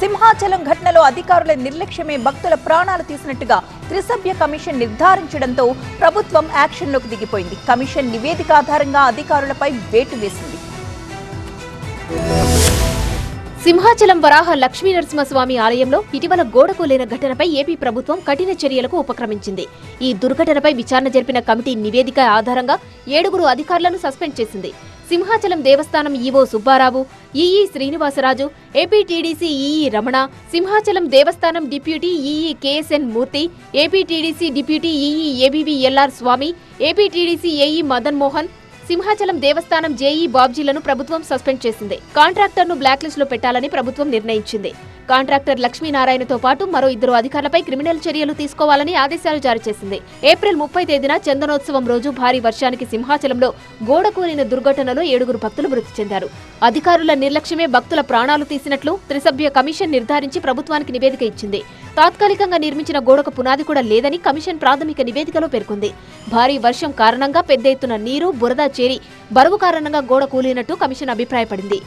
సింహాచలం ఘటనలో అధికారుల నిర్లక్ష్యమే భక్తుల ప్రాణాలు తీసినట్టుగా త్రిసభ్య కమిషన్ నిర్ధారించడంతో ప్రభుత్వం యాక్షన్లోకి దిగిపోయింది. కమిషన్ నివేదిక ఆధారంగా అధికారులపై వేటు వేసింది. సింహాచలం వరాహ లక్ష్మీ నరసింహస్వామి ఆలయంలో ఇటీవల గోడకూలిన ఘటనపై ఏపీ ప్రభుత్వం కఠిన చర్యలకు ఉపక్రమించింది. ఈ దుర్ఘటనపై విచారణ జరిపిన కమిటీ నివేదిక ఆధారంగా 7 అధికారులను సస్పెండ్ చేసింది. సింహాచలం దేవస్థానం EO Subbarao, EE Srinivasaraju, APTDC EE Ramana, Simhachalam దేవస్థానం డిప్యూటీ ఈఈ కేఎస్ఎన్ మూర్తి, ఏపీటీడీసీ డిప్యూటీ ఈఈ ఏబీవీఎల్ఆర్ స్వామి, ఏపీటీడీసీ ఏఈ మదన్ మోహన్, సింహాచలం దేవస్థానం జేఈ బాబ్జీలను ప్రభుత్వం సస్పెండ్ చేసింది. కాంట్రాక్టర్ను బ్లాక్ లిస్ట్ లో పెట్టాలని ప్రభుత్వం నిర్ణయించింది. కాంట్రాక్టర్ లక్ష్మీనారాయణతో పాటు మరో 2 అధికారులపై క్రిమినల్ చర్యలు తీసుకోవాలని ఆదేశాలు జారీ చేసింది. ఏప్రిల్ 30 తేదీన చందనోత్సవం రోజు భారీ వర్షానికి సింహాచలంలో గోడకూలిన దుర్ఘటనలో 7 భక్తులు మృతి చెందారు. అధికారుల నిర్లక్ష్యమే భక్తుల ప్రాణాలు తీసినట్లు త్రిసభ్య కమిషన్ నిర్ధారించి ప్రభుత్వానికి నివేదిక ఇచ్చింది. తాత్కాలికంగా నిర్మించిన గోడకు పునాది కూడా లేదని కమిషన్ ప్రాథమిక నివేదికలో పేర్కొంది. భారీ వర్షం కారణంగా పెద్ద ఎత్తున నీరు, బురద చేరి బరువు కారణంగా గోడ కూలినట్టు కమిషన్ అభిప్రాయపడింది.